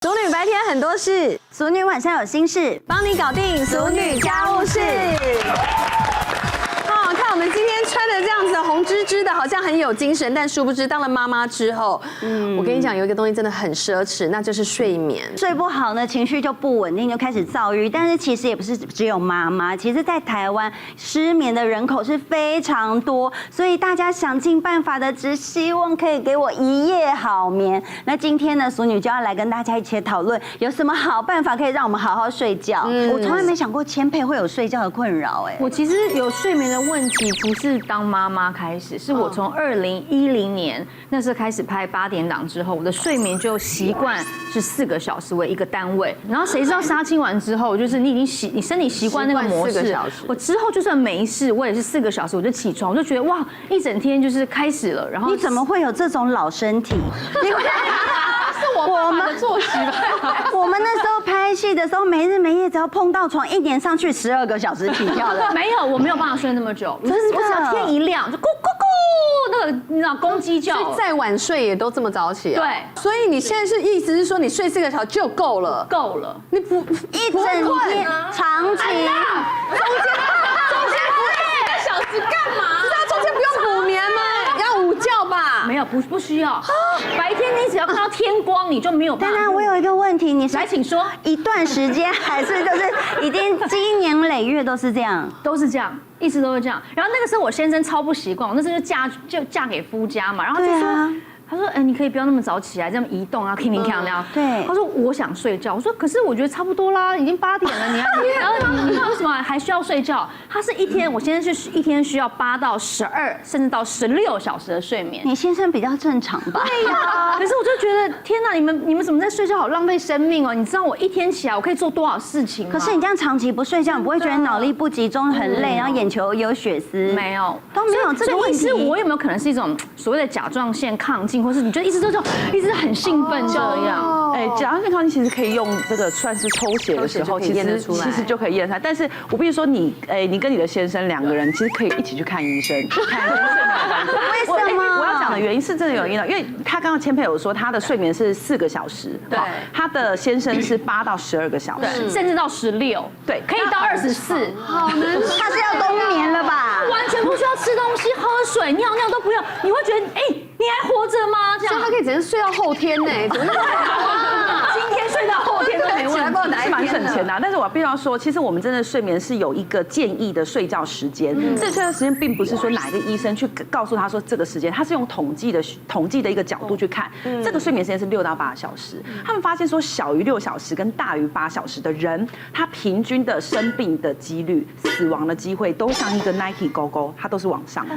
俗女白天很多事，俗女晚上有心事，帮你搞定俗女家务事。看我们今天穿的这样子红芝芝的，好像很有精神，但殊不知当了妈妈之后，我跟你讲，有一个东西真的很奢侈，那就是睡眠。睡不好呢，情绪就不稳定，就开始躁郁。但是其实也不是只有妈妈，其实在台湾失眠的人口是非常多，所以大家想尽办法的，只希望可以给我一夜好眠。那今天呢，俗女就要来跟大家一起讨论，有什么好办法可以让我们好好睡觉。我从来没想过千佩会有睡觉的困扰，我其实有睡眠的问题，不是当妈妈开始，是我从2010年那时候开始拍8点档之后，我的睡眠就习惯是4个小时为一个单位。然后谁知道杀青完之后，就是你身体习惯那个模式，我之后就算没事，我也是4个小时我就起床，我就觉得哇，一整天就是开始了。然后你怎么会有这种老身体？我们的作息吧。我们那时候拍戏的时候，没日没夜，只要碰到床，一年上去12个小时起跳的。没有，我没有办法睡那么久。我只要天一亮就咕咕咕，那个你知道公鸡叫。所以再晚睡也都这么早起啊？对。所以你现在是意思是说，你睡4个小时就够了？够了。你不一整天长期。中间不是4个小时干嘛？不是他中间不用补眠吗？要午觉吧？没有，不需要。白天你只要看到天光，你就没有办法。当然，我有一个问题，你来，请说。一段时间还是就是已经经年累月都是这样，都是这样，一直都是这样。然后那个时候我先生超不习惯，我那时候就嫁给夫家嘛，然后就说。他说：“你可以不要那么早起来，这样移动啊，叮叮当当。”对。他说：“我想睡觉。”我说：“可是我觉得差不多啦，已经8点了，然后你为什么还需要睡觉？”他是一天，我现在是一天需要8到12，甚至到16小时的睡眠。你先生比较正常吧？对呀。可是我就觉得，天哪，你们怎么在睡觉？好浪费生命哦！你知道我一天起来我可以做多少事情吗？可是你这样长期不睡觉，你不会觉得脑力不集中、很累，然后眼球有血丝？没有，都没有这个问题。是我有没有可能是一种所谓的甲状腺亢进，或是你就一直很兴奋这样？甲状腺亢进其实可以用这个算是抽血的时候，其实就可以验出来。但是我必须说，你跟你的先生2个人其实可以一起去看医生，看医生。为什么？我要讲的原因是这个原因了，因为他刚刚千佩有说他的睡眠是4个小时，对，他的先生是8到12个小时，甚至到16，对，可以到24。好难，他是要冬眠了吧？完全不需要吃东西、喝水、尿尿都不用，你会觉得你还活着吗？这样，所以他可以只能睡到后天呢，怎么那么好啊？今天睡到后天都没问题，是蛮省钱的。但是我必须要说，其实我们真的睡眠是有一个建议的睡觉时间。这睡觉时间并不是说哪一个医生去告诉他说这个时间，他是用统计的一个角度去看，这个睡眠时间是6到8小时。他们发现说，小于6小时跟大于8小时的人，他平均的生病的几率、死亡的机会都像一个 Nike 勾勾，它都是往上的。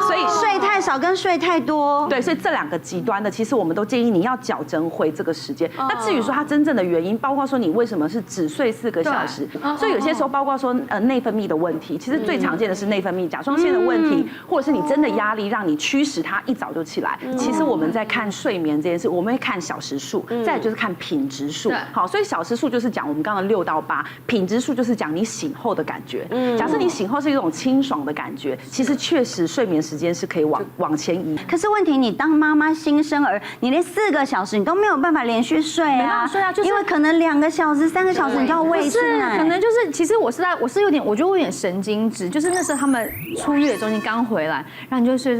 所以睡太少跟睡太多，对，所以这2个极端的，其实我们都建议你要矫正回这个时间。那至于说它真正的原因，包括说你为什么是只睡4个小时，所以有些时候包括说内分泌的问题，其实最常见的是内分泌、甲状腺的问题，或者是你真的压力让你驱使它一早就起来。其实我们在看睡眠这件事，我们会看小时数，再来就是看品质数。好，所以小时数就是讲我们刚刚6到8，品质数就是讲你醒后的感觉。假设你醒后是一种清爽的感觉，其实确实睡眠时间是可以往前移。可是问题，你当妈妈新生儿，你连4个小时你都没有办法连续睡啊，没办法睡啊，就是因为可能2个小时、3个小时你就要喂吃奶，可能就是，其实我是有点，我觉得我有点神经质，就是那时候他们出月中心刚回来，然后你就睡，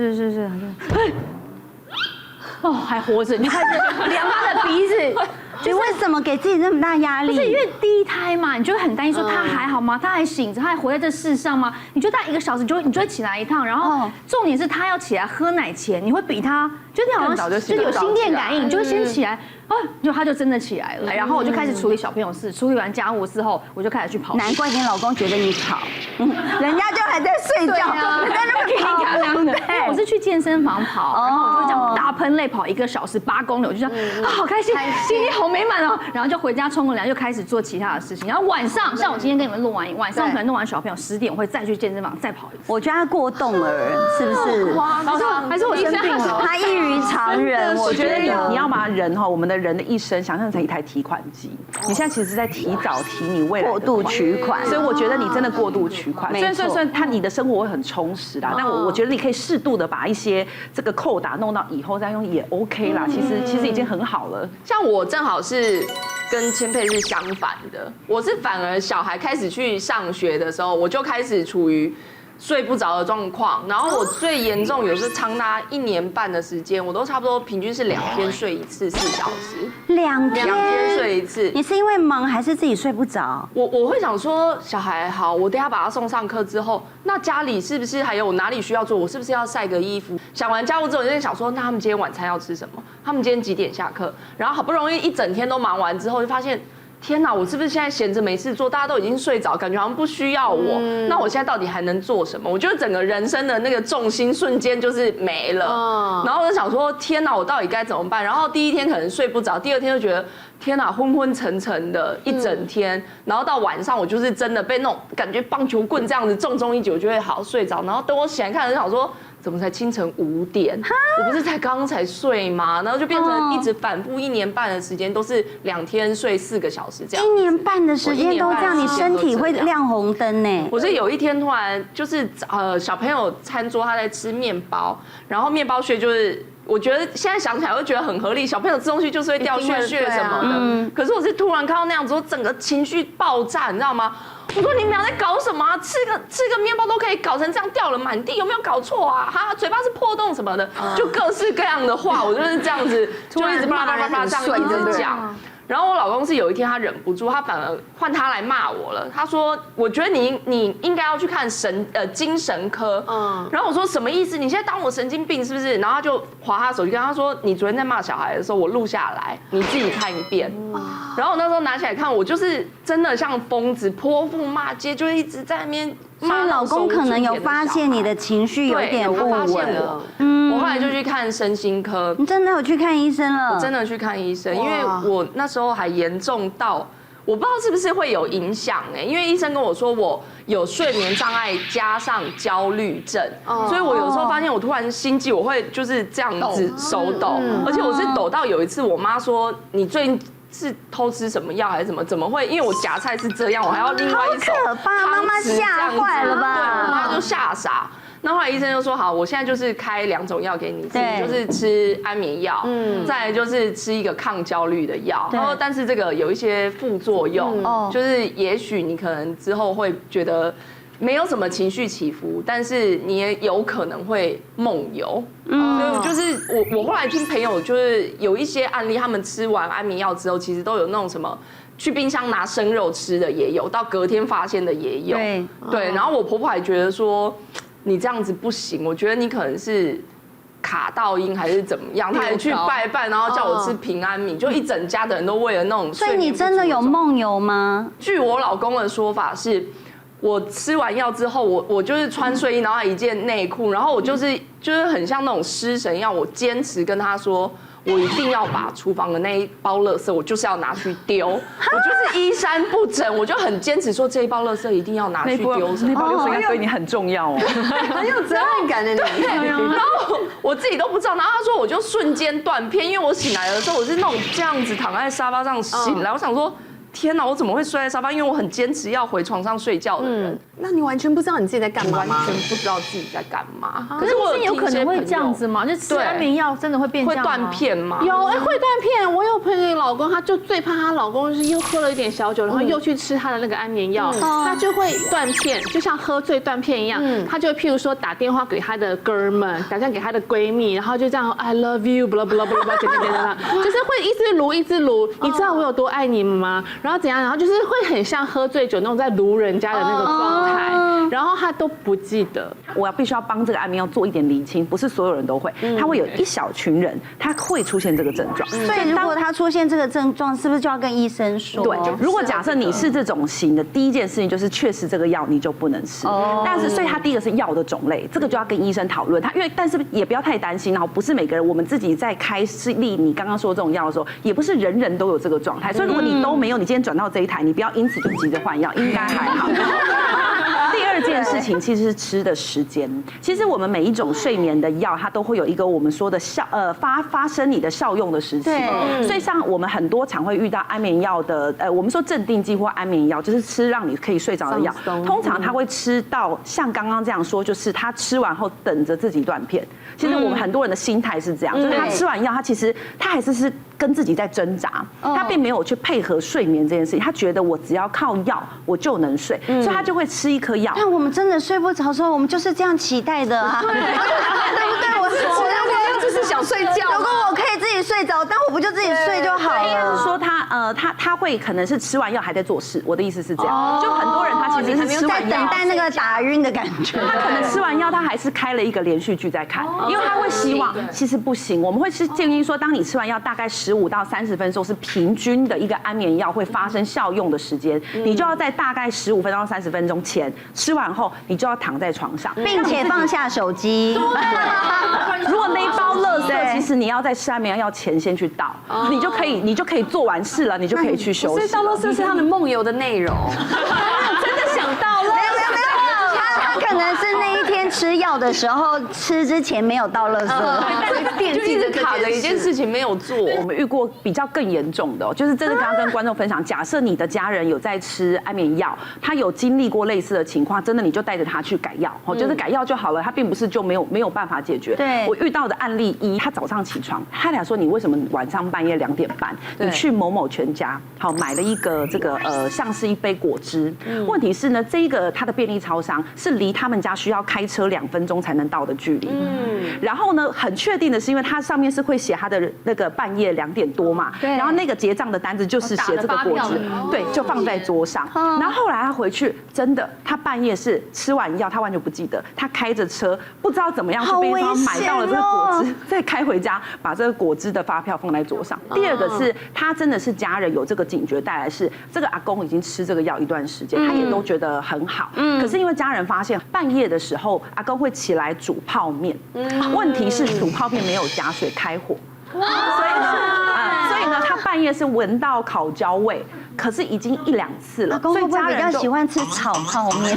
还活着，你看这凉他的鼻子。你为什么给自己这么大压力？不是因为第一胎嘛，你就会很担心说他还好吗？他还醒着，他还活在这世上吗？你就大概1个小时你就会起来一趟，然后重点是他要起来喝奶前，你会比他就你好像就有心电感应，你就会先起来。他就真的起来了，然后我就开始处理小朋友事，处理完家务之后，我就开始去跑。难怪你老公觉得你吵，人家就还在睡觉，你在那边跑。对，我是去健身房跑，然后我就这样大喷泪跑1个小时8公里，我就这样好开心，心里好美满哦。然后就回家冲个凉，就开始做其他的事情。然后晚上，像我今天跟你们录完，晚上可能弄完小朋友10点，我会再去健身房再跑一次。我觉得他过动了，是不是？还是我生病了？他异于常人，我觉得你要把人我们的的人的一生想象成一台提款机，你现在其实是在提早提你未来的过度取款，所以我觉得你真的过度取款。虽然你的生活会很充实啦，但我觉得你可以适度的把一些这个扣打弄到以后再用也 OK 啦。其实已经很好了。像我正好是跟千佩是相反的，我是反而小孩开始去上学的时候，我就开始处于睡不着的状况，然后我最严重有时长达1年半的时间，我都差不多平均是2天睡一次4小时2天睡一次。你是因为忙还是自己睡不着？我会想说，小孩好，我等一下把他送上课之后，那家里是不是还有哪里需要做？我是不是要晒个衣服？想完家务之后，我就在想说，那他们今天晚餐要吃什么？他们今天几点下课？然后好不容易一整天都忙完之后，就发现。天哪，我是不是现在闲着没事做？大家都已经睡着，感觉好像不需要我。那我现在到底还能做什么？我觉得整个人生的那个重心瞬间就是没了。然后我就想说，天哪，我到底该怎么办？然后第一天可能睡不着，第二天就觉得天哪，昏昏沉沉的一整天。然后到晚上，我就是真的被那种感觉棒球棍这样子重重一击，我就会好睡着。然后等我醒来看，就想说。怎么才清晨5点？我不是刚刚才睡吗？然后就变成一直反复1年半的时间，都是2天睡4个小时这样。1年半的时间都这样，你身体会亮红灯呢。我是有一天突然就是小朋友餐桌他在吃面包，然后面包屑就是。我觉得现在想起来会觉得很合理，小朋友吃东西就是会掉屑什么的。可是我是突然看到那样子，我整个情绪爆炸，你知道吗？我说你们俩在搞什么啊？吃个面包都可以搞成这样掉了满地，有没有搞错啊？哈，嘴巴是破洞什么的，就各式各样的话，我就是这样子，就一直叭叭叭叭这样一直讲。然后我老公是有一天他忍不住，他反而换他来骂我了。他说：“我觉得你应该要去看精神科。”然后我说什么意思？你现在当我神经病是不是？然后他就滑他手机，跟他说：“你昨天在骂小孩的时候，我录下来，你自己看一遍。”然后我那时候拿起来看，我就是真的像疯子，泼妇骂街，就一直在那边。所以老公可能有发现你的情绪有点不稳，我后来就去看身心科。你真的有去看医生了？我真的去看医生，因为我那时候还严重到我不知道是不是会有影响因为医生跟我说我有睡眠障碍加上焦虑症，所以我有时候发现我突然心悸，我会就是这样子手抖，而且我是抖到有一次我妈说你最近。是偷吃什么药还是怎么会？因为我夹菜是这样，我还要另外一手。好可怕，妈妈吓坏了吧？对，我妈就吓傻。那后来医生就说好，我现在就是开2种药给你吃，就是吃安眠药，再来就是吃一个抗焦虑的药。然后但是这个有一些副作用，就是也许你可能之后会觉得。没有什么情绪起伏，但是你也有可能会梦游。所以就是我后来听朋友就是有一些案例，他们吃完安眠药之后，其实都有那种什么去冰箱拿生肉吃的也有，到隔天发现的也有。对，然后我婆婆还觉得说你这样子不行，我觉得你可能是。卡到音还是怎么样？他还去拜拜，然后叫我吃平安米，就一整家的人都为了那种。所以你真的有梦游吗？据我老公的说法是。我吃完药之后，我就是穿睡衣，然后一件内裤，然后我就是很像那种失神一样，我坚持跟他说，我一定要把厨房的那一包垃圾，我就是要拿去丢，我就是衣衫不整，我就很坚持说这一包垃圾一定要拿去丢。那包垃圾应该对你很重要哦，很有责任感的你。然后我自己都不知道，然后他说我就瞬间断片，因为我醒来的时候我是那种这样子躺在沙发上醒来，我想说。天哪，我怎么会睡在沙发？因为我很坚持要回床上睡觉的人。那你完全不知道你自己在干嘛吗？完全不知道自己在干嘛。可是我有可能会这样子吗？就吃安眠药真的会变这样吗？会断片吗？有会断片。我有朋友老公，他就最怕她老公就是又喝了一点小酒，然后又去吃他的那个安眠药，他就会断片，就像喝醉断片一样。他就譬如说打电话给他的哥们，打电话给他的闺蜜，然后就这样 I love you， blah blah blah blah， 就是会一直撸一直撸。你知道我有多爱你们吗？然后怎样？然后就是会很像喝醉酒那种在撸人家的那个状态，然后他都不记得。我必须要帮这个安眠药做一点厘清，不是所有人都会，他会有一小群人，他会出现这个症状。所以如果他出现这个症状，是不是就要跟医生说？对，如果假设你是这种型的，第一件事情就是确实这个药你就不能吃。但是所以他第一个是药的种类，这个就要跟医生讨论。但是也不要太担心，然后不是每个人，我们自己在开立你刚刚说这种药的时候，也不是人人都有这个状态。所以如果你都没有，你今天转到这一台，你不要因此就急着换药，应该还好。第二件件事情其实是吃的时间。其实我们每一种睡眠的药，它都会有一个我们说的发生你的效用的时期。所以像我们很多常会遇到安眠药的，我们说镇定剂或安眠药，就是吃让你可以睡着的药。通常他会吃到像刚刚这样说，就是他吃完后等着自己断片。其实我们很多人的心态是这样，就是他吃完药，他其实他还是跟自己在挣扎，他并没有去配合睡眠这件事情。他觉得我只要靠药我就能睡，所以他就会吃一颗药。但我们真的睡不着的时候，我们就是这样期待的啊，对不对？我就是想睡觉。如果我可以自己睡着，但我不就自己睡就好了？应该是说他会可能是吃完药还在做事。我的意思是这样，就很多人他其实是吃完药在等待那个打晕的感觉。他可能吃完药，他还是开了一个连续剧在看，因为他会希望。其实不行，我们会是建议说，当你吃完药大概15到30分钟是平均的一个安眠药会发生效用的时间，你就要在大概15分钟到30分钟前吃完后，你就要躺在床上，并且放下手机。如果那一包垃圾，其实你要在吃安眠药前先去倒，你就可以做完事了，你就可以去休息。所以倒垃圾是他的梦游的内容。真的想到了，没有，他可能是那一天吃药的时候吃之前没有倒垃圾，就一直卡着一件事情没有做。我们遇过比较更严重的，就是真的刚刚跟观众分享，假设你的家人有在吃安眠药，他有经历过类似的情况，真的你就带着他去改药，就是改药就好了，他并不是就没有办法解决。对，我遇到的案例一，他早上起床，他俩说你为什么晚上半夜2点半，你去某某全家好买了一个这个像是一杯果汁，问题是呢，这一个他的便利超商是离他们家需要开车2分钟才能到的距离，然后呢，很确定的是因为它上面是会写他的那个半夜2点多嘛，然后那个结账的单子就是写这个果汁，对，就放在桌上。然后后来他回去，真的，他半夜是吃完药，他完全不记得，他开着车不知道怎么样去便利商店买到了这个果汁，再开回家把这个果汁的发票放在桌上。第二个是他真的是家人有这个警觉带来，是这个阿公已经吃这个药一段时间，他也都觉得很好，可是因为家人发现半夜的时候阿公会起来煮泡面，问题是煮泡面没有加水开火，所以呢，他半夜是闻到烤焦味，可是已经1-2次了。阿公会不会比较喜欢吃炒泡面？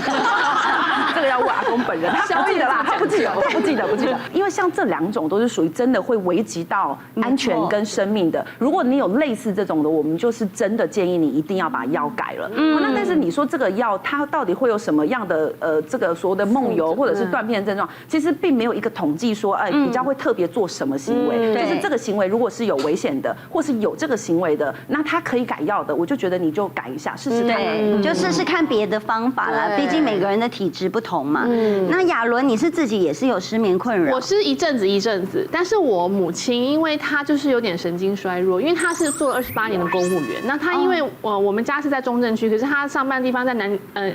这个要问阿公本人，他不记得啦，他不记得。因为像这2种都是属于真的会危及到安全跟生命的。如果你有类似这种的，我们就是真的建议你一定要把药改了。那但是你说这个药它到底会有什么样的这个所谓的梦游或者是断片症状？其实并没有一个统计说比较会特别做什么行为，就是这个行为如果是有危险的，或是有这个行为的，那他可以改药的，我就觉得你就改一下试试看，你就试试看别的方法啦。毕竟每个人的体质不同嘛。那亚伦，你是自己也是有失眠困扰？我是一阵子，但是我母亲因为她就是有点神经衰弱，因为她是做了28年的公务员，那她因为我们家是在中正区，可是她上班的地方在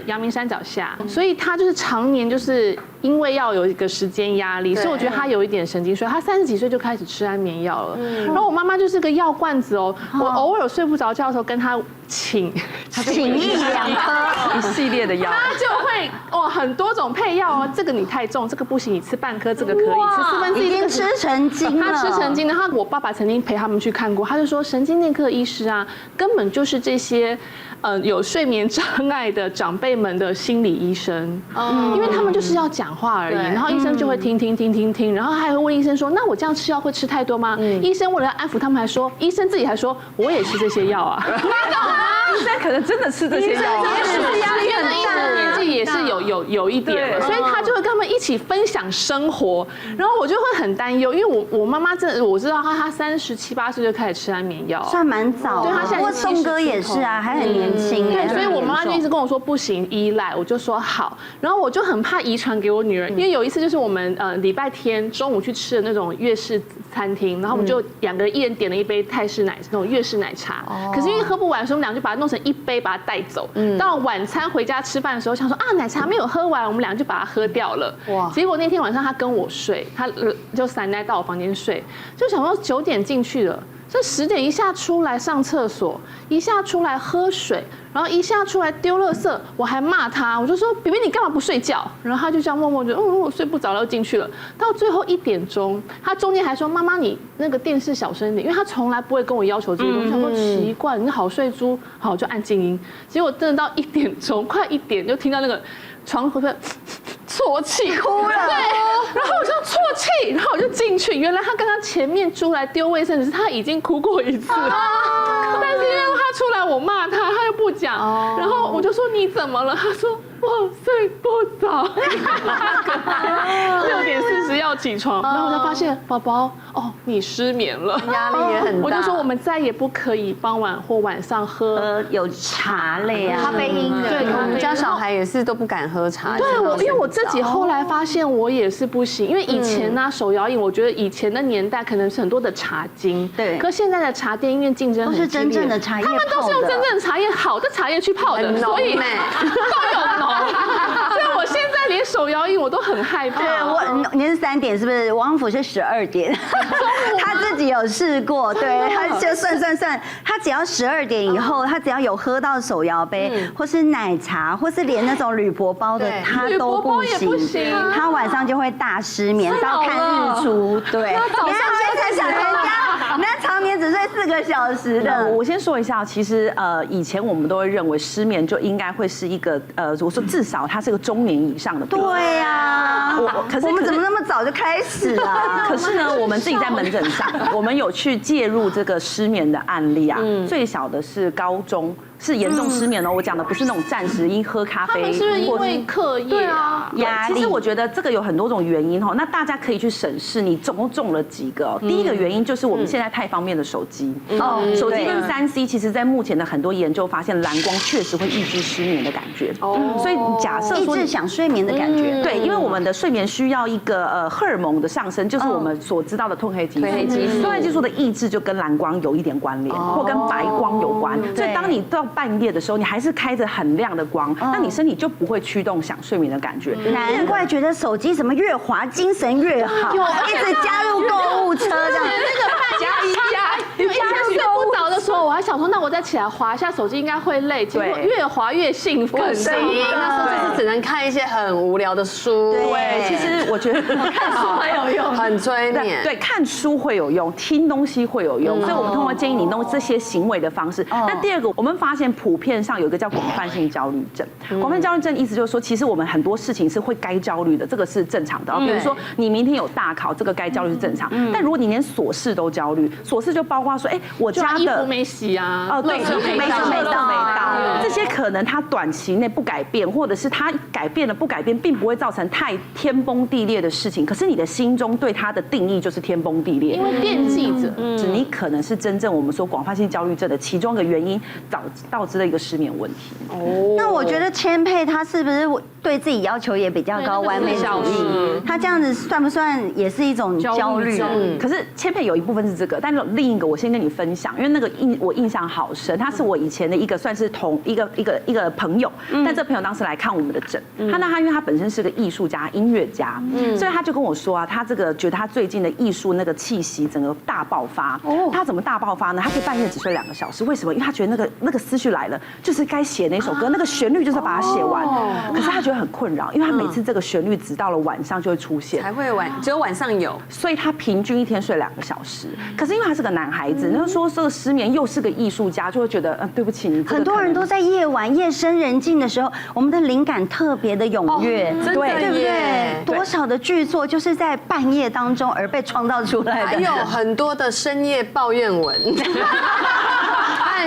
阳明山脚下，所以她就是常年就是因为要有一个时间压力，所以我觉得她有一点神经衰弱。她30几岁就开始吃安眠药了，然后我妈妈就是个药罐子哦，我偶尔睡不着觉的时候跟她请1-2颗一系列的药，她就会很多种配药哦，这个你太重，这个不行，你吃半颗，这个可以吃1/4，已经吃成精了。他吃成精，然后我爸爸曾经陪他们去看过，他就说神经内科医师啊，根本就是这些有睡眠障碍的长辈们的心理医生，因为他们就是要讲话而已，然后医生就会听，然后还会问医生说，那我这样吃药会吃太多吗？医生为了安抚他们，医生自己还说，我也吃这些药啊，医生可能真的吃这些药，压力很大，年纪也是有一点了，所以他就会跟他们一起分享生活，然后我就会很担忧，因为我妈妈真的我知道她37、8岁就开始吃安眠药，算蛮早。对，她现在不过宋哥也是啊，还很年轻。对，所以我妈妈就一直跟我说不行，依赖，我就说好，然后我就很怕遗传给我女儿，因为有一次就是我们礼拜天中午去吃的那种粤式餐厅，然后我们就2个人一人点了一杯泰式奶那种粤式奶茶，可是因为喝不完，所以我们俩就把它弄成1杯，把它带走。到晚餐回家吃饭的时候，想说奶茶没有喝完，我们俩就把它喝掉了。哇！结果那天晚上他跟我睡，他就散奶到我房间睡，就想说9点进去了，这10点一下出来上厕所，一下出来喝水，然后一下出来丢垃圾，我还骂他，我就说：“BB你干嘛不睡觉？”然后他就这样默默就我睡不着了，就进去了。到最后1点钟，他中间还说：“妈妈你那个电视小声一点。”因为他从来不会跟我要求这些东西，我想说奇怪，你好睡猪，好我就按静音。结果真的到1点钟，快1点就听到那个床头的啜泣，哭了。对，然后我就啜泣，然后我就进去，原来他刚刚前面出来丢卫生纸，他已经哭过一次了。但是因为他出来，我骂他，他又不讲，然后我就说你怎么了？他说我睡不着，6:40要起床，然后我就发现宝宝哦，你失眠了，压力也很大。我就说我们再也不可以傍晚或晚上喝有茶类啊，咖啡因的。对，我们家小孩也是都不敢喝茶。对，因为我自己后来发现我也是不行，因为以前呢手摇饮，我觉得以前的年代可能是很多的茶精，对，可现在的茶店因为竞争都是真正的茶叶泡的，他们都是用真正的茶叶好的茶叶去泡的，所以都有浓。所以我现在连手摇饮我都很害怕。对，您是3点是不是？王府是12点，他自己有试过，对，他就算，他只要12点以后，他只要有喝到手摇杯，或是奶茶，或是连那种铝箔包的，他都不行，他晚上就会大失眠，到看日出。对，你早上就在想人家，那常年只睡4个小时的。我先说一下，其实以前我们都会认为失眠就应该会是一个我说至少它是个中年以上的病。对呀，可是我们怎么那么早就开始啊？可是呢，我们自己在门诊上，我们有去介入这个失眠的案例啊，最小的是高中。是严重失眠哦，我讲的不是那种暂时因喝咖啡，他们是不是因为课业啊压力？其实我觉得这个有很多种原因哦，那大家可以去审视你总共中了几个。第一个原因就是我们现在太方便的手机，手机跟3C，其实在目前的很多研究发现，蓝光确实会抑制失眠的感觉。所以假设说抑制想睡眠的感觉，对，因为我们的睡眠需要一个荷尔蒙的上升，就是我们所知道的褪黑激素。褪黑激素的抑制就跟蓝光有一点关联，或跟白光有关。所以当你到半夜的时候，你还是开着很亮的光，那你身体就不会驱动想睡眠的感觉。难怪觉得手机怎么越滑精神越好，一直加入购物车这样。加睡不着的时候，我还想说，那我再起来滑一下手机，应该会累。结果越滑越兴奋。那时候就是只能看一些很无聊的书。对，其实我觉得看书很有用，很催眠。对，看书会有用，听东西会有用，所以我们通常建议你弄这些行为的方式。那第二个，我们发现普遍上有一个叫广泛性焦虑症。广泛焦虑症意思就是说，其实我们很多事情是会该焦虑的，这个是正常的。比如说你明天有大考，这个该焦虑是正常。但如果你连琐事都焦虑，琐事就包括说，哎，我家的衣服没洗啊，对，没到，这些可能它短期内不改变，或者是它改变了不改变，并不会造成太天崩地裂的事情。可是你的心中对它的定义就是天崩地裂，因为惦记着，你可能是真正我们说广泛性焦虑症的其中一个原因，导致了一个失眠问题。那我觉得千佩他是不是对自己要求也比较高，完美主义？他这样子算不算也是一种焦虑？可是千佩有一部分是这个，但是另一个我先跟你分享，因为那个我印象好深，他是我以前的一个算是一个朋友，但这朋友当时来看我们的诊，他因为他本身是个艺术家、音乐家，所以他就跟我说啊，他这个觉得他最近的艺术那个气息整个大爆发。他怎么大爆发呢？他可以半夜只睡2个小时，为什么？因为他觉得那个思绪来了，就是该写那首歌，那个旋律就是把它写完。可是他觉得很困扰，因为他每次这个旋律直到了晚上就会出现，只有晚上有，所以他平均一天睡2个小时。可是因为他是个男孩子，那说这个失眠又是个艺术家，就会觉得对不起你。很多人都在夜晚夜深人静的时候，我们的灵感特别的踊跃，对不对？多少的剧作就是在半夜当中而被创造出来的，还有很多的深夜抱怨文。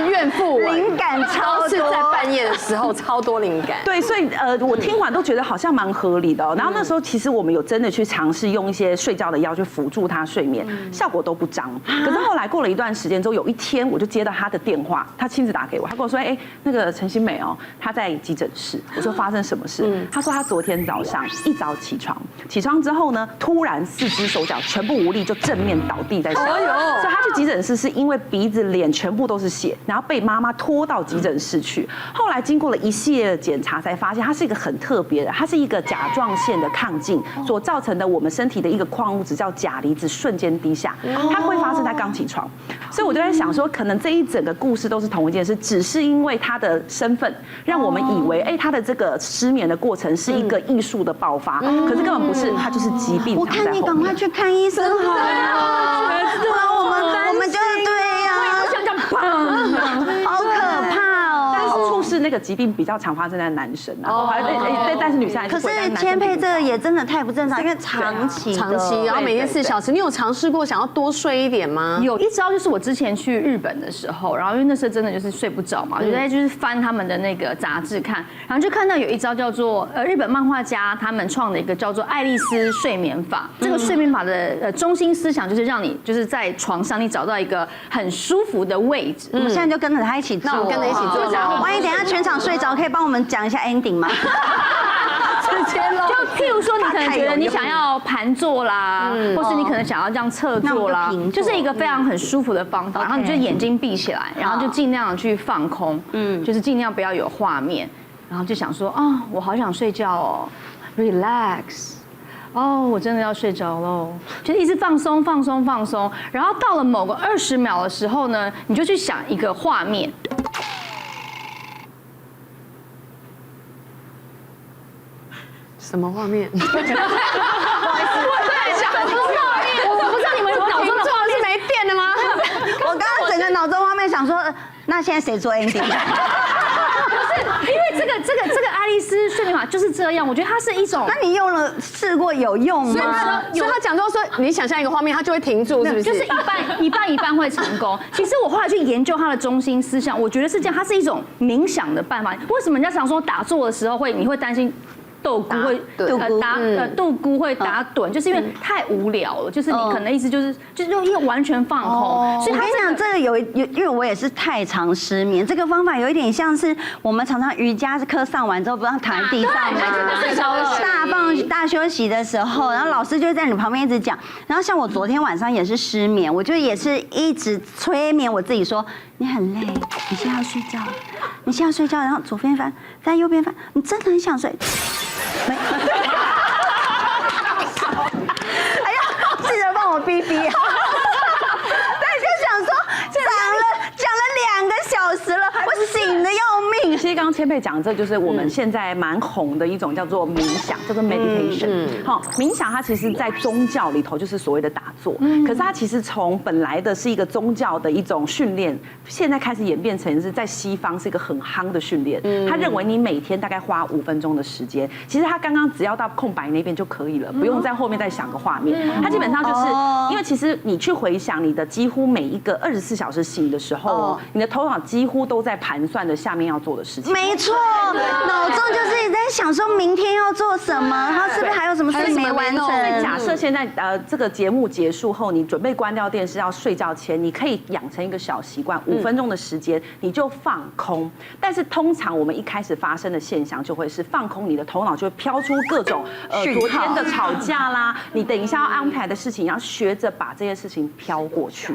怨妇文，灵感超多，是在半夜的时候超多灵感。对，所以我听完都觉得好像蛮合理的。然后那时候其实我们有真的去尝试用一些睡觉的药去辅助他睡眠，效果都不彰。可是后来过了一段时间之后，有一天我就接到他的电话，他亲自打给我，他跟我说：“哎，那个陈欣美哦，他在急诊室。”我说：“发生什么事？”他说他昨天早上一早起床之后呢，突然4只手脚全部无力，就正面倒地在床。所以他去急诊室是因为鼻子、脸全部都是血。然后被妈妈拖到急诊室去，后来经过了一系列的检查，才发现它是一个很特别的，它是一个甲状腺的亢进所造成的，我们身体的一个矿物质叫钾离子瞬间低下，它会发生在刚起床，所以我就在想说，可能这一整个故事都是同一件事，只是因为他的身份让我们以为，哎，他的这个失眠的过程是一个艺术的爆发，可是根本不是，它就是疾病。我看你赶快去看医生好了，我们就是对呀。好可怕哦！但是处是那个疾病比较常发生在男生啊，但是女生还可是会。是千佩这个也真的太不正常，因为长期，然后每天4小时，你有尝试过想要多睡一点吗？有一招就是我之前去日本的时候，然后因为那时候真的就是睡不着嘛，就在就是翻他们的那个杂志看，然后就看到有一招叫做日本漫画家他们创的一个叫做爱丽丝睡眠法。这个睡眠法的中心思想就是让你就是在床上你找到一个很舒服的位置。我们现在就跟着他一起做，那我们跟着一起做。万一等一下全场睡着，可以帮我们讲一下 ending 吗？就譬如说，你可能觉得你想要盘坐啦，或是你可能想要这样侧坐啦，就是一个非常很舒服的方法。然后你就眼睛闭起来，然后就尽量的去放空，就是尽量不要有画面，然后就想说，哦，我好想睡觉哦 ，relax。哦，我真的要睡着喽，就一直放松，放松，放松。然后到了某个20秒的时候呢，你就去想一个画面。什么画面？不好意思，我在想很多画面，我不知道你们脑中的画面是没电的吗？我刚刚整个脑中画面想说，那现在谁做 ending？ 因为这个爱丽丝睡眠法就是这样，我觉得它是一种。那你试过有用吗？所以他讲到说，你想象一个画面，他就会停住，是不是？就是一半会成功。其实我后来去研究它的中心思想，我觉得是这样，它是一种冥想的办法。为什么人家常说打坐的时候你会担心？豆菇会豆菇会打盹，就是因为太无聊了，就是你可能意思就是因为完全放空，所以我跟你讲，这个因为我也是太常失眠，这个方法有一点像是我们常常瑜伽课上完之后，不是躺在地上吗？大休息的时候，然后老师就在你旁边一直讲，然后像我昨天晚上也是失眠，我就也是一直催眠我自己说，你很累，你现在要睡觉，你现在要睡觉，然后左边翻，翻右边翻，你真的很想睡。哎呀，记得帮我逼逼。但就想说，讲了2个小时了，我醒得要命。其实刚刚千佩讲，这就是我们现在蛮红的一种叫做冥想，叫做 meditation。好，冥想它其实在宗教里头就是所谓的打坐，可是它其实从本来的是一个宗教的一种训练，现在开始演变成是在西方是一个很夯的训练。他认为你每天大概花5分钟的时间，其实他刚刚只要到空白那边就可以了，不用在后面再想个画面。他基本上就是因为其实你去回想你的几乎每一个24小时醒的时候，你的头脑几乎都在盘算着下面要做的事情。没错，脑中就是一直在想说明天要做什么，然后是不是还有什么事没完成？所以假设现在这个节目结束后，你准备关掉电视要睡觉前，你可以养成一个小习惯，5分钟的时间你就放空。但是通常我们一开始发生的现象就会是放空，你的头脑就会飘出各种昨天的吵架啦，你等一下要安排的事情，要学着把这些事情飘过去。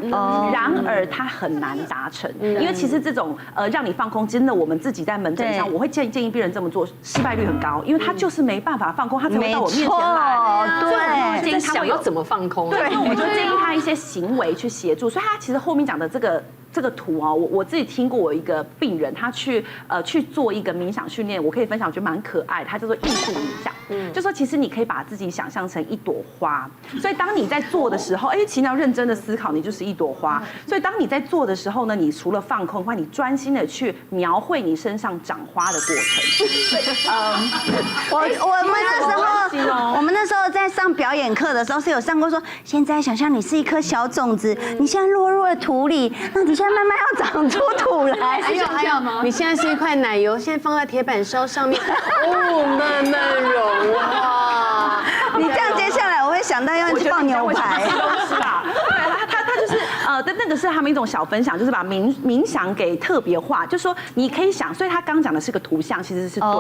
然而它很难达成，因为其实这种让你放空，真的我们自己在门诊上，我会建议病人这么做，失败率很高，因为他就是没办法放空，他才会到我面前来。对，在想要怎么放空？对，所以我就建议他一些行为去协助。所以他其实后面讲的这个图啊，我自己听过，我一个病人他去做一个冥想训练，我可以分享，我觉得蛮可爱的，他叫做艺术冥想。就说其实你可以把自己想象成一朵花，所以当你在做的时候，其实你要认真的思考，你就是一朵花。所以当你在做的时候呢，你除了放空的话，你专心的去描绘你身上长花的过程。我们那时候在上表演课的时候是有上过说，现在想象你是一颗小种子，你现在落入了土里，那你现在慢慢要长出土来。还有，你现在是一块奶油，现在放在铁板烧上面，慢慢融化。你这样接下来我会想到要放牛排。是吧？对，他就是那个是他们一种小分享，就是把冥想给特别化，就说你可以想，所以他刚讲的是个图像，其实是对的。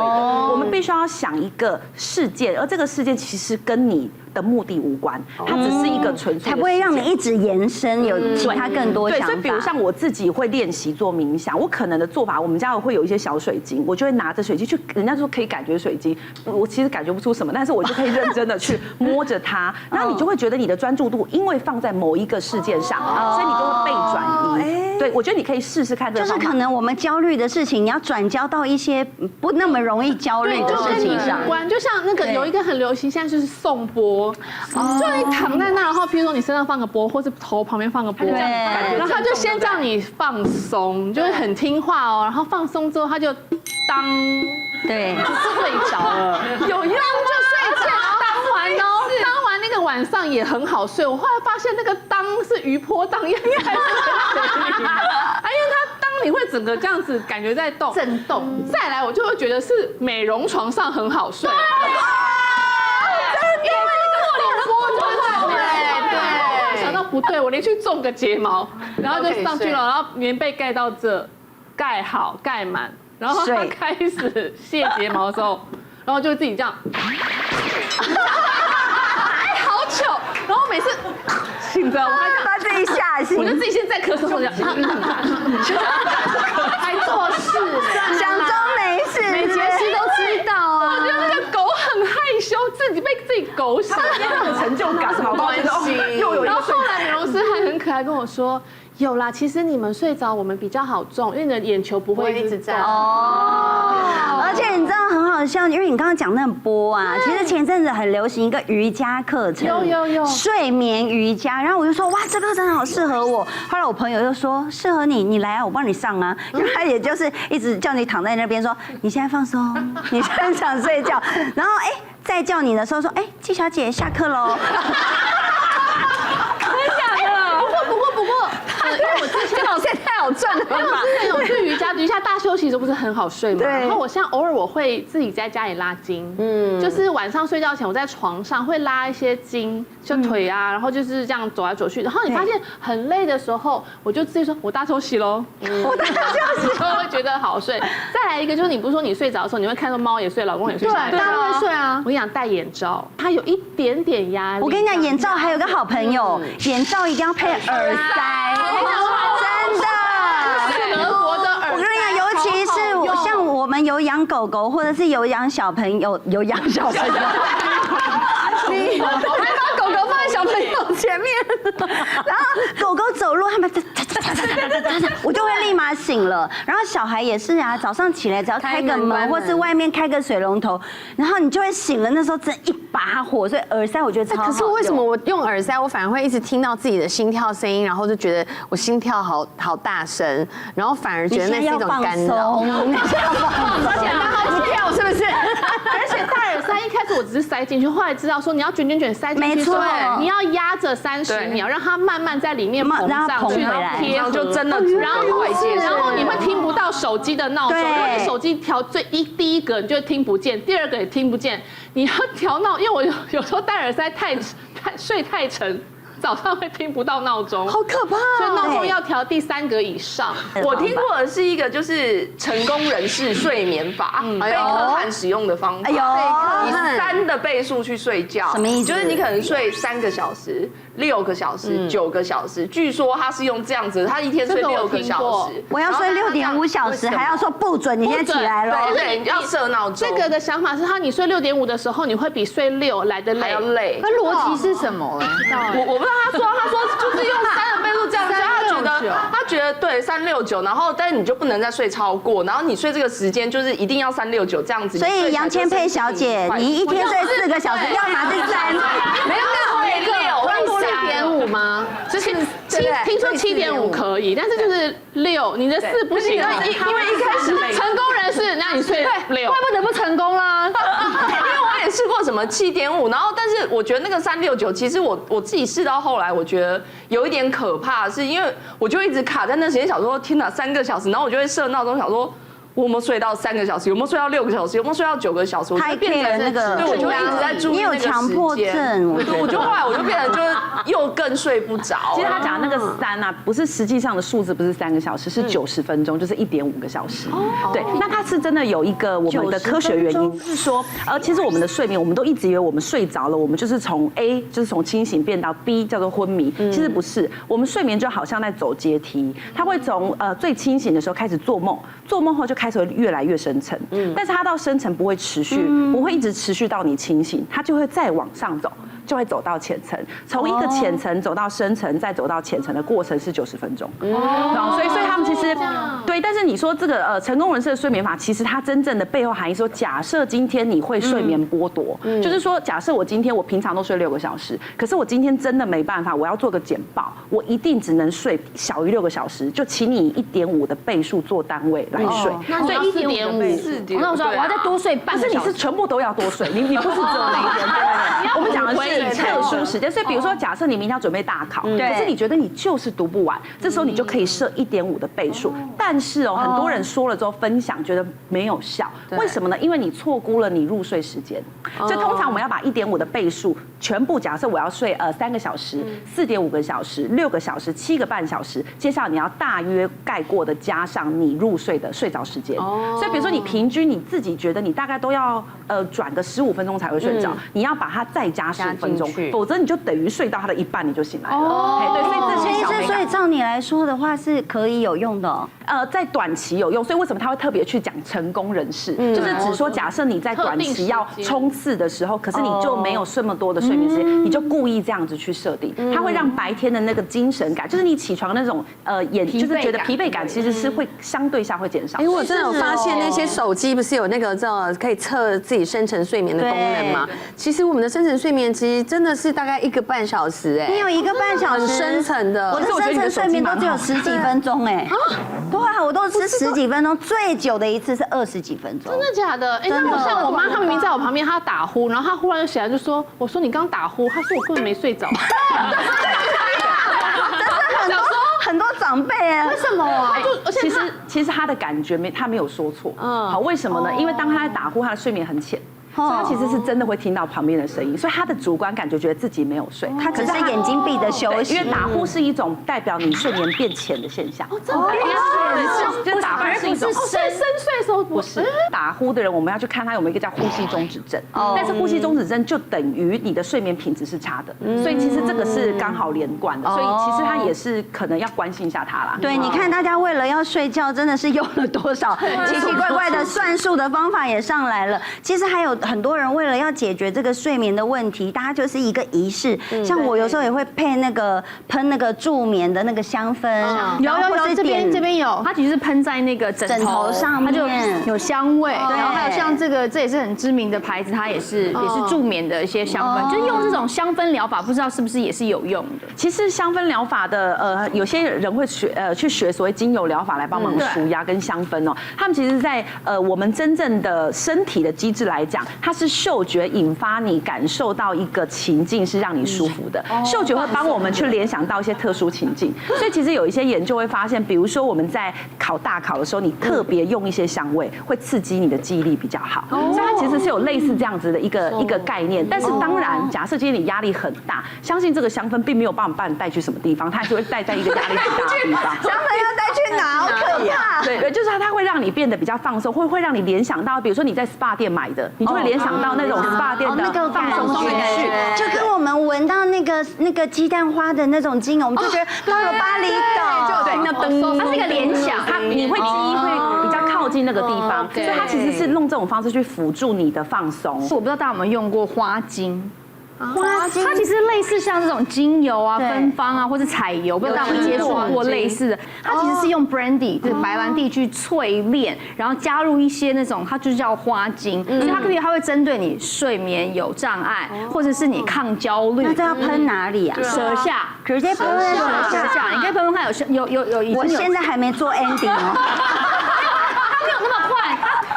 我们必须要想一个事件，而这个事件其实跟你的目的无关，它只是一个纯粹，才不会让你一直延伸有其他更多想法。对，所以比如像我自己会练习做冥想，我可能的做法，我们家会有一些小水晶，我就会拿着水晶去，人家说可以感觉水晶，我其实感觉不出什么，但是我就可以认真的去摸着它，然后你就会觉得你的专注度因为放在某一个事件上，所以你就会被转移。对，我觉得你可以试试看这个方法。就是可能我们焦虑的事情，你要转交到一些不那么容易焦虑的事情上。就像那个有一个很流行，现在就是颂钵，就你躺在那，然后比如说你身上放个钵，或是头旁边放个钵，然后他就先叫你放松，就会很听话哦，然后放松之后他就当对，睡着了，有用就睡觉，当完那个晚上也很好睡。我后来发现那个当是余波荡漾，应该是因为它当你会整个这样子感觉在动震动。再来我就会觉得是美容床上很好睡。不对，我连去种个睫毛，然后就上去了，然后棉被盖到这，盖好盖满，然后他开始卸睫毛的时候，然后就自己这样，好糗，然后每次醒着，我还把自己吓醒，我就自己先在咳嗽，还做事，想装没事，每杰西都知道啊。我觉得那个狗很害羞，自己被自己狗醒，那个成就感好高兴，又有一然后个后来美容师还很可爱跟我说，有啦，其实你们睡着我们比较好种，因为你的眼球不会一直在。而且你知道很好笑，因为你刚刚讲那个波啊，其实前阵子很流行一个瑜伽课程，有睡眠瑜伽，然后我就说哇，这个课程好适合我。后来我朋友就说适合你，你来啊，我帮你上啊。因为他也就是一直叫你躺在那边说，你现在放松，你现在想睡觉，然后再叫你的时候说，季小姐下课喽。不过，因为我之前老师也太好赚了吧？因为我之前有去瑜伽大休息的时候不是很好睡嘛，对然后我现在偶尔我会自己在家里拉筋，就是晚上睡觉前我在床上会拉一些筋，就腿啊，然后就是这样走来走去，然后你发现很累的时候，我就自己说我大休息喽，我大休息就会觉得好睡。再来一个就是你不是说你睡着的时候你会看到猫也睡，老公也睡，对，大家会睡啊。我跟你讲戴眼罩，它有一点点压力。我跟你讲，眼罩还有个好朋友，眼罩一定要配耳塞，真的。德国的耳塞，我跟你讲，尤其是像我们有养狗狗，或者是有养小朋友，你我还把狗狗放在小朋友前面，然后狗狗走路，他们我就会立马醒了。然后小孩也是啊，早上起来只要开个门，或是外面开个水龙头，然后你就会醒了。那时候真一把火，所以耳塞我觉得超好用。可是为什么我用耳塞，我反而会一直听到自己的心跳声音，然后就觉得我心跳好大声，然后反而觉得那是一种干扰。而且不跳是不是？而且戴耳塞一开始我只是塞进去，后来知道说你要卷塞进去，没错，你要压着30秒，让它慢慢在里面膨胀去，回来，贴合就真的，然后你会听不到手机的闹钟，因为你手机调第一个你就听不见，第二个也听不见，你要调闹，因为我有时候戴耳塞睡太沉。早上会听不到闹钟，好可怕！所以闹钟要调第3个以上。我听过的是一个就是成功人士睡眠法，贝克汉使用的方法。以3的倍数去睡觉，什么意思？就是你可能睡3个小时、6个小时、9个小时。据说他是用这样子，他一天睡6个小时。我要睡6.5小时，还要说不准，你先起来了。对，你要设闹钟。这个的想法是，你睡6.5的时候，你会比睡6来的累。还要累。那逻辑是什么？我不知道。他说就是用3的倍数这样，他觉得对369，然后但是你就不能再睡超过，然后你睡这个时间就是一定要369这样子。所以杨千霈小姐，你一天睡4个小时，要么是3，没有6.5吗？就是听说7.5可以，但是就是6，你的4不行，因为一开始成功人士，那你睡6，怪不得不成功啦。因为我也试过什么7.5，然后但是我觉得那个369，其实我自己试到后来，我觉得有一点可怕，是因为我就一直卡在那时间，想说天哪3个小时，然后我就会设闹钟，想说。我有没有睡到3个小时？有没有睡到6个小时？有没有睡到9个小时？太变成那个，对，我就会一直在注意那个时间。你有强迫症，我就后来我就变成就是又更睡不着。其实他讲的那个3啊，不是实际上的数字，不是3个小时，是90分钟，就是1.5个小时。对，那它是真的有一个我们的科学原因，是说，其实我们的睡眠，我们都一直以为我们睡着了，我们就是从 A 就是从清醒变到 B 叫做昏迷，其实不是，我们睡眠就好像在走阶梯，它会从最清醒的时候开始做梦，做梦后就开始会越来越深沉，但是它到深沉不会持续，不会一直持续到你清醒，它就会再往上走。就会走到浅层，从一个浅层走到深层，再走到浅层的过程是90分钟。所以他们其实对，但是你说这个成功人士的睡眠法，其实它真正的背后含义说，假设今天你会睡眠剥夺，就是说假设我今天我平常都睡6个小时，可是我今天真的没办法，我要做个简报，我一定只能睡小于6个小时，就请你以1.5的倍数做单位来睡。所以1.5，那我说我要再多睡半个小时。不是，你是全部都要多睡，你不是只有那一天。对，我们讲的是特殊时间，所以比如说假设你明天要准备大考，可是你觉得你就是读不完，这时候你就可以设1.5的倍数。但是很多人说了之后分享觉得没有效，为什么呢？因为你错估了你入睡时间。所以通常我们要把1.5的倍数全部假设我要睡3个小时、4.5个小时、6个小时、7个半小时，接下来你要大约概括的加上你入睡的睡着时间。所以比如说你平均你自己觉得你大概都要转个15分钟才会睡着，你要把它再加15分钟，否则你就等于睡到它的一半你就醒来了。对，所以这些小美感，所以照你来说的话是可以有用的。在短期有用，所以为什么他会特别去讲成功人士，就是只说假设你在短期要冲刺的时候，可是你就没有这么多的睡眠时间，你就故意这样子去设定，它会让白天的那个精神感，就是你起床那种就是觉得疲惫感，其实是会相对下会减少。因为我真的有发现那些手机不是有那个可以测自己深层睡眠的功能吗？其实我们的深层睡眠其实真的是大概1个半小时你有1个半小时深层的，我的深层睡眠都只有10几分钟对啊，我都是10几分钟，最久的一次是20几分钟。真的假的？那我像我妈，她明明在我旁边，她打呼，然后她忽然就起来就说：“我说你刚打呼。”她说我根本没睡着。很多长辈为什么啊？而且其实他的感觉他没有说错。好，为什么呢？因为当他在打呼，他的睡眠很浅。所以他其实是真的会听到旁边的声音，所以他的主观感觉得自己没有睡，他只是眼睛闭着休息。因为打呼是一种代表你睡眠变浅的现象。真的就打呼是一种深睡的时候不是打呼的人，我们要去看他有没有一个叫呼吸中止症。但是呼吸中止症就等于你的睡眠品质是差的，所以其实这个是刚好连贯的，所以其实他也是可能要关心一下他啦。对，你看大家为了要睡觉，真的是用了多少奇奇怪怪的算术的方法也上来了。其实还有很多人为了要解决这个睡眠的问题，大家就是一个仪式。像我有时候也会配那个喷那个助眠的那个香氛，有这边有，它其实是喷在那个枕头上面，它就有香味。然后还有像这也是很知名的牌子，它也是助眠的一些香氛，就是用这种香氛疗法，不知道是不是也是有用的。其实香氛疗法的有些人会去学所谓精油疗法来帮忙舒压跟香氛哦。他们其实在我们真正的身体的机制来讲，它是嗅觉引发你感受到一个情境是让你舒服的，嗅觉会帮我们去联想到一些特殊情境。所以其实有一些研究会发现，比如说我们在大考的时候，你特别用一些香味，会刺激你的记忆力比较好。所以它其实是有类似这样子的一个概念。但是当然，假设今天你压力很大，相信这个香氛并没有办法把你带去什么地方，它还是会带在一个压力很大的地方。香氛要带去哪？好可怕！对，就是它会让你变得比较放松，会让你联想到，比如说你在 SPA 店买的，你就会联想到那种 SPA 店的放松情绪，就跟我们闻到那个鸡蛋花的那种精油，我们就觉得到了巴厘岛，就听到噔，它是一个联想，你会记忆会比较靠近那个地方，所以它其实是用这种方式去辅助你的放松。我不知道大家有没有用过花精。花精它其实类似像这种精油啊、芬芳啊，或是彩油，不知道大家有没有接触过类似的。它其实是用 brandy 就是白兰地去淬炼，然后加入一些那种，它就叫花精，所以它会针对你睡眠有障碍，或者是你抗焦虑。那这要喷哪里啊？舌下，直接喷舌下，你可以喷喷看，有。我现在还没做 ending 哦。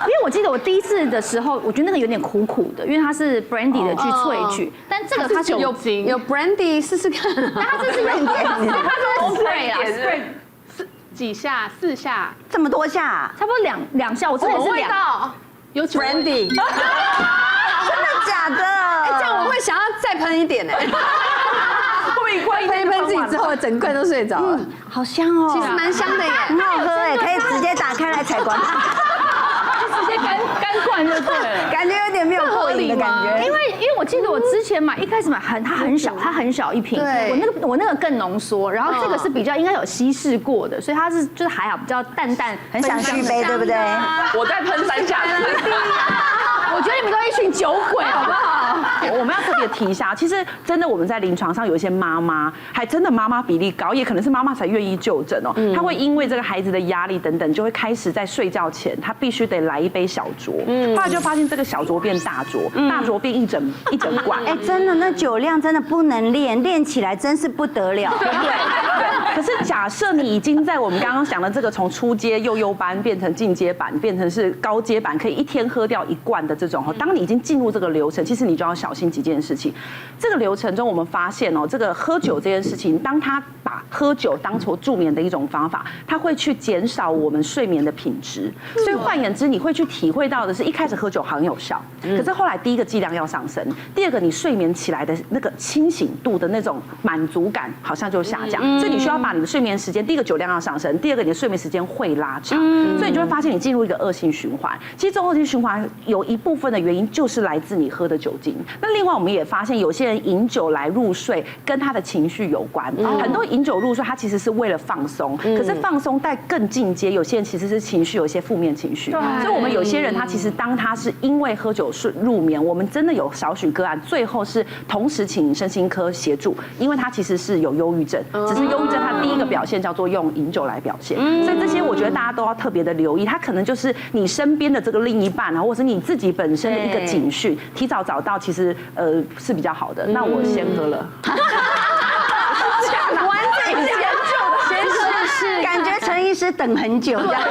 因为我记得我第一次的时候，我觉得那个有点苦苦的，因为它是 brandy 的去萃取，但这个它是有 brandy 试试看。但它这是用它是 spray 啦 ，spray 几下4下，这么多下，差不多两下，我之前是2。有 brandy， 真的假的？这样我会想要再喷一点喷一喷自己之后，整罐都睡着了。好香哦，其实蛮香的耶，很好喝哎，可以直接打开来采光。直接干灌就对了，感觉有点没有过瘾的感觉。因为我记得我之前一开始买它很小一瓶，我那个更浓缩，然后这个是比较应该有稀释过的，所以它是就是还好比较淡，很想续杯，对不对？我再喷3下。我觉得你们都一群酒鬼，好不好？我们要特别提一下，其实真的我们在临床上有一些妈妈，还真的妈妈比例高，也可能是妈妈才愿意就诊哦。她会因为这个孩子的压力等等，就会开始在睡觉前，她必须得来一杯小酌。后来就发现这个小酌变大酌，大酌变一整罐。哎，真的，那酒量真的不能练，练起来真是不得了。对。可是假设你已经在我们刚刚讲的这个从初阶幼幼班变成进阶版，变成是高阶版，可以一天喝掉1罐的这种，当你已经进入这个流程，其实你就要小心几件事情。这个流程中，我们发现这个喝酒这件事情，当他把喝酒当成助眠的一种方法，它会去减少我们睡眠的品质。所以换言之，你会去体会到的是，一开始喝酒很有效，可是后来第一个剂量要上升，第二个你睡眠起来的那个清醒度的那种满足感好像就下降，所以你需要把你的睡眠时间，第一个酒量要上升，第二个你的睡眠时间会拉长，所以你就会发现你进入一个恶性循环。其实这种恶性循环有一部分的原因就是来自你喝的酒精。那另外我们也发现有些人饮酒来入睡跟他的情绪有关，很多饮酒入睡他其实是为了放松，可是放松带更进阶，有些人其实是情绪有一些负面情绪，所以我们有些人他其实当他是因为喝酒入眠，我们真的有少许个案最后是同时请身心科协助，因为他其实是有忧郁症，只是忧郁症他第一个表现叫做用饮酒来表现，所以这些我觉得大家都要特别的留意，他可能就是你身边的这个另一半啊，或者是你自己本身的一个警讯，提早找到其实是比较好的。那我先喝了，完整研究，先是感觉陈医师等很久这样。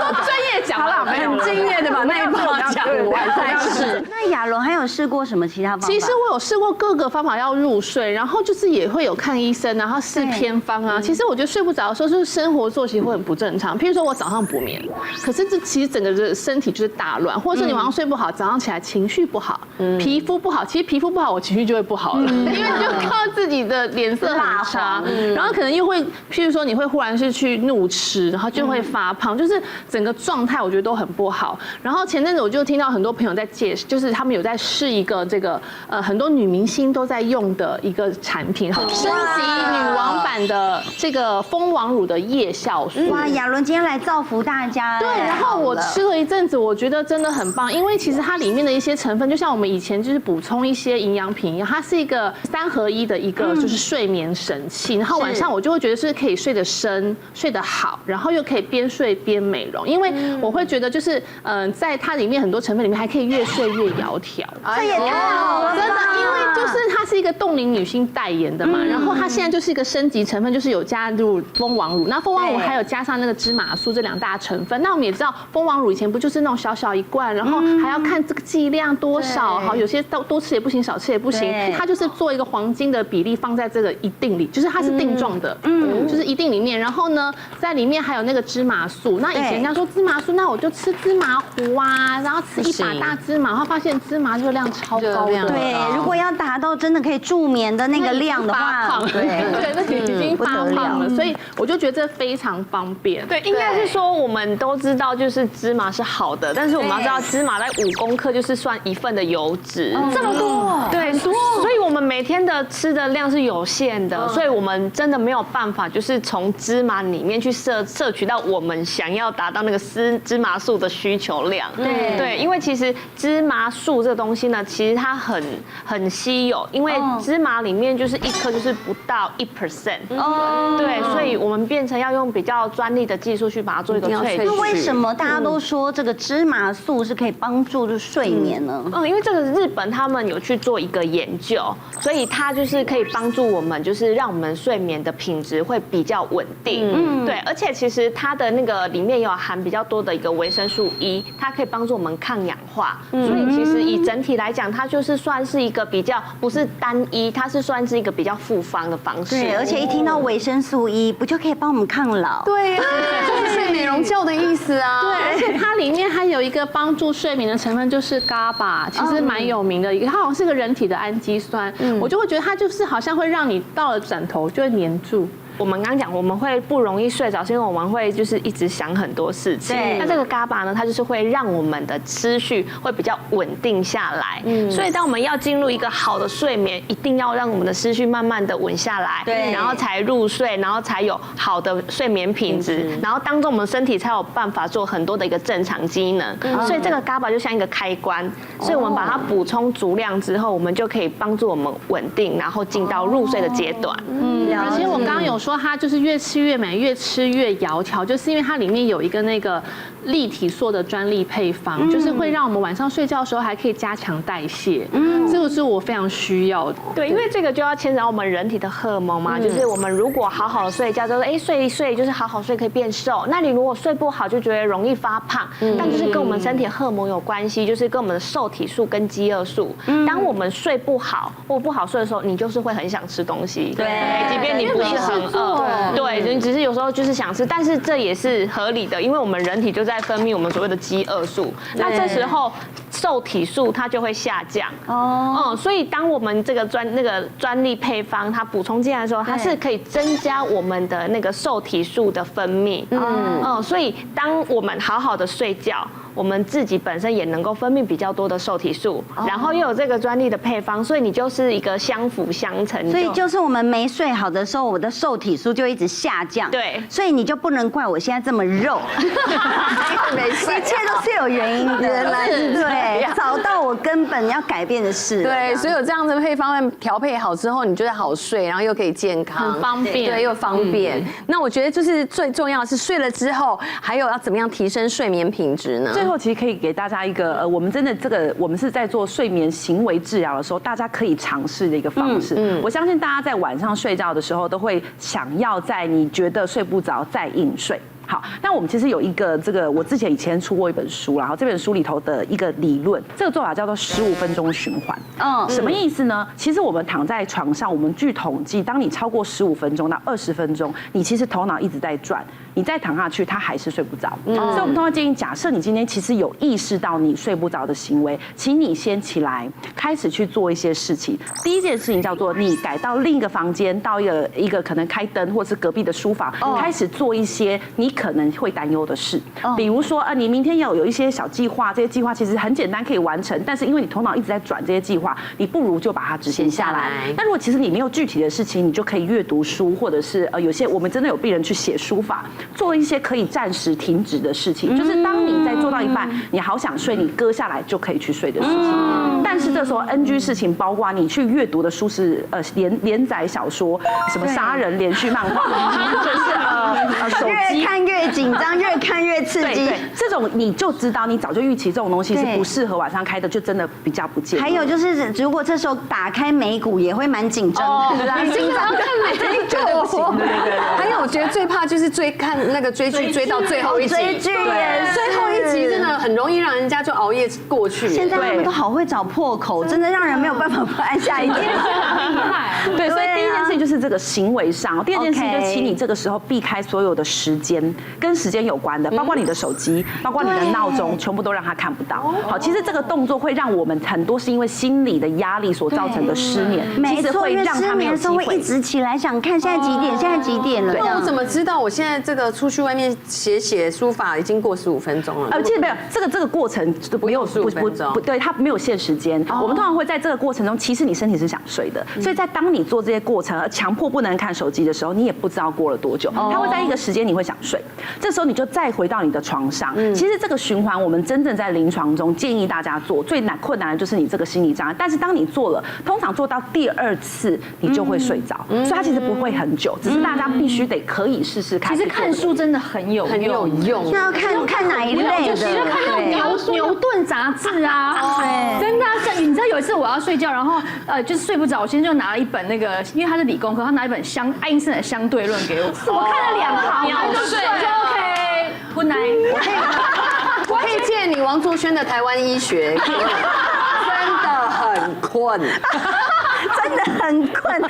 专业讲好了，很敬业的把那一趴讲完才是。那亚伦还有试过什么其他方法？其实我有试过各个方法要入睡，然后就是也会有看医生，然后试偏方啊。其实我觉得睡不着的时候，就是生活作息会很不正常。譬如说我早上补眠，可是这其实整个的身体就是大乱，或者是你晚上睡不好，早上起来情绪不好，皮肤不好。其实皮肤不好，我情绪就会不好了，因为你就看到自己的脸色很差，然后可能又会，譬如说你会忽然是去怒吃，然后就会发胖，就是整个状态我觉得都很不好。然后前阵子我就听到很多朋友在就是他们有在试一个这个很多女明星都在用的一个产品，升级女王版的这个蜂王乳的夜酵素。哇，亚伦今天来造福大家。对，然后我吃了一阵子，我觉得真的很棒，因为其实它里面的一些成分，就像我们以前就是补充一些营养品一样，它是一个3合1的一个就是睡眠神器。然后晚上我就会觉得是可以睡得深、睡得好，然后又可以边睡边美容，因为我会觉得就是在它里面很多成分里面还可以越睡越窈窕。这也太好了，真的，因为就是它是一个冻龄女星代言的嘛，然后它现在就是一个升级成分，就是有加入蜂王乳，那蜂王乳还有加上那个芝麻素这2大成分。那我们也知道蜂王乳以前不就是那种小小一罐，然后还要看这个剂量多少，好，有些多吃也不行，少吃也不行，它就是做一个黄金的比例放在这个一定里，就是它是定状的，就是一定里面。然后呢，在里面还有那个芝麻素。那以前人家说芝麻素，那我就吃芝麻糊啊，然后吃1把大芝麻，然后发现芝麻热量超高的。对，如果要达到真的可以助眠的那个量的话，对，那已经发胖了，所以我就觉得这非常方便。对，应该是说我们都知道，就是芝麻是好的，但是我们要知道芝麻在5公克就是算1份的油脂，这么多，对，所以我们每天的吃的量是有限的，所以我们真的没有办法，就是从芝麻里面去摄取到我们想要达到那个芝麻素的需求量。对，因为其实芝麻素这个东西呢，其实它很稀有，因为芝麻里面就是1颗就是不到1%。对，所以我们变成要用比较专利的技术去把它做一个萃取。那为什么大家都说这个芝麻素是可以帮助就睡眠呢？因为这个日本他们有去做一个研究，所以它就是可以帮助我们，就是让我们睡眠的品质会比较稳定。对，而且其实它的那个里面有含比较多的一个维生素 E， 它可以帮助我们抗氧化。所以其实以整体来讲，它就是算是一个比较不是单一，它是算是一个比较复方的方式。对，而且一听到维生素 E， 不就可以帮我们抗老？对，就是睡美容觉的意思啊。对，而且它里面还有一个帮助睡眠的成分，就是 GABA， 其实蛮有名的一个，它好像是个人体的氨基酸。我就会觉得它就是好像会让你到了枕头就会黏住。我们刚讲我们会不容易睡着，是因为我们会就是一直想很多事情。对，那这个 GABA 呢，它就是会让我们的思绪会比较稳定下来。所以当我们要进入一个好的睡眠，一定要让我们的思绪慢慢的稳下来，对，然后才入睡，然后才有好的睡眠品质，然后当中我们身体才有办法做很多的一个正常机能。所以这个 GABA 就像一个开关，所以我们把它补充足量之后，我们就可以帮助我们稳定，然后进到入睡的阶段。而且我刚刚有说它就是越吃越美，越吃越窈窕，就是因为它里面有一个那个立体塑的专利配方，就是会让我们晚上睡觉的时候还可以加强代谢。这个是我非常需要的。对，因为这个就要牵扯到我们人体的荷尔蒙嘛，就是我们如果好好睡觉，就是睡一睡就是好好睡可以变瘦。那你如果睡不好，就觉得容易发胖，但就是跟我们身体荷尔蒙有关系，就是跟我们的受体素跟饥饿素。当我们睡不好或不好睡的时候，你就是会很想吃东西。对，即便你不是很饿，对，你只是有时候就是想吃，但是这也是合理的，因为我们人体就在分泌我们所谓的饥饿素，那这时候受体素它就会下降。所以当我们这个专利配方它补充进来的时候，它是可以增加我们的那个受体素的分泌。所以当我们好好的睡觉，我们自己本身也能够分泌比较多的受体素，然后又有这个专利的配方，所以你就是一个相辅相成。所以就是我们没睡好的时候，我的受体素就一直下降。对，所以你就不能怪我现在这么肉，一切都是有原因的。原来是对，找到我根本要改变的事。对，所以有这样的配方调配好之后，你就会好睡，然后又可以健康，很方便，对，又方便。那我觉得就是最重要的是睡了之后，还有要怎么样提升睡眠品质呢？最后其实可以给大家一个我们真的我们是在做睡眠行为治疗的时候，大家可以尝试的一个方式。我相信大家在晚上睡觉的时候，都会想要在你觉得睡不着再硬睡。好，那我们其实有一个我之前以前出过一本书，然后这本书里头的一个理论，这个做法叫做15分钟循环。什么意思呢？其实我们躺在床上，我们据统计，当你超过15分钟到20分钟，你其实头脑一直在转，你再躺下去，它还是睡不着。所以我们通常建议，假设你今天其实有意识到你睡不着的行为，请你先起来，开始去做一些事情。第一件事情叫做你改到另一个房间，到一个可能开灯，或是隔壁的书房，开始做一些你可能会担忧的事。比如说你明天要有一些小计划，这些计划其实很简单可以完成，但是因为你头脑一直在转这些计划，你不如就把它执行下来。那如果其实你没有具体的事情，你就可以阅读书，或者是有些我们真的有病人去写书法，做一些可以暂时停止的事情，就是当你在做到一半，你好想睡，你搁下来就可以去睡的事情。但是这时候 NG 事情包括你去阅读的书是连载小说，什么杀人连续漫画，或者是手机越看越紧张，越看越刺激。对，这种你就知道，你早就预期这种东西是不适合晚上开的，就真的比较不建议。还有就是，如果这时候打开美股，也会蛮紧张的。你经常看美股绝对不行。还有，我觉得最怕就是看那个追剧追到最后一集，追剧也最后一集真的很容易让人家就熬夜过去。现在他们都好会找破口，真的让人没有办法不按下一键。对，所以第一件事情就是这个行为上，第二件事情就是请你这个时候避开所有的时间跟时间有关的，包括你的手机，包括你的闹钟，全部都让他看不到。好，其实这个动作会让我们很多是因为心理的压力所造成的失眠，没错，因为失眠的时候会一直起来想看现在几点，现在几点了。那我怎么知道我现在这个出去外面写书法已经过15分钟了？其实没有，这个过程没有15分钟，不对，它没有限时间。我们通常会在这个过程中，其实你身体是想睡的，所以在当你做这些过程而强迫不能看手机的时候，你也不知道过了多久，它会在一个时间你会想睡，这时候你就再回到你的床上。其实这个循环我们真正在临床中建议大家做，最困难的就是你这个心理障碍，但是当你做了，通常做到第2次你就会睡着，所以它其实不会很久，只是大家必须得可以试试看。其实看书真的很有用，那要看哪一类的？其实看那种牛顿杂志啊，真的你知道有一次我要睡觉，然后就是睡不着，我先就拿了一本那个，因为他是理工科，他拿一本爱因斯坦的相对论给我，我看了2行，秒睡就 OK。Good night。我可以借你王卓轩的台湾医学，真的很困。真的很困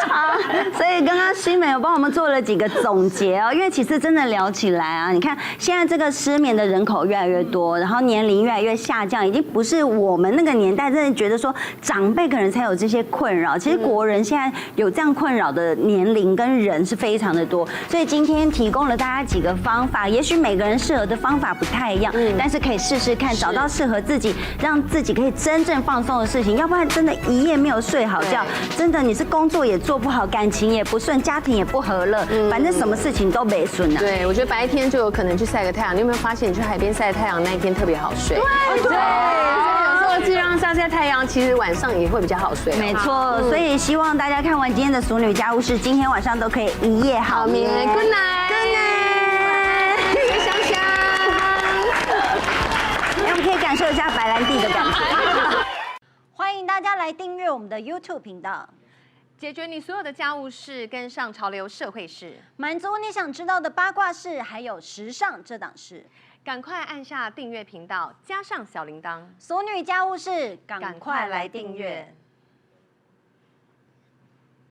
啊。所以刚刚新美有帮我们做了几个总结哦，因为其实真的聊起来啊，你看现在这个失眠的人口越来越多，然后年龄越来越下降，已经不是我们那个年代真的觉得说长辈可能才有这些困扰，其实国人现在有这样困扰的年龄跟人是非常的多，所以今天提供了大家几个方法，也许每个人适合的方法不太一样，但是可以试试看，找到适合自己，让自己可以真正放松的事情，要不然真的一夜没有睡好觉，真的你是工作也做不好，感情也不顺，家庭也不和乐，反正什么事情都没顺啊。对，我觉得白天就有可能去晒个太阳，你有没有发现你去海边晒太阳那一天特别好睡？对，所以有时候尽量晒晒太阳，其实晚上也会比较好睡。没错，所以希望大家看完今天的《俗女家务事》，今天晚上都可以一夜好眠。Good night，Good night，谢谢香香。我们可以感受一下白兰地的感觉。欢迎大家来订阅我们的 YouTube 频道，解决你所有的家务事，跟上潮流社会事，满足你想知道的八卦事，还有时尚这档事。赶快按下订阅频道，加上小铃铛，俗女家务事，赶快来订阅。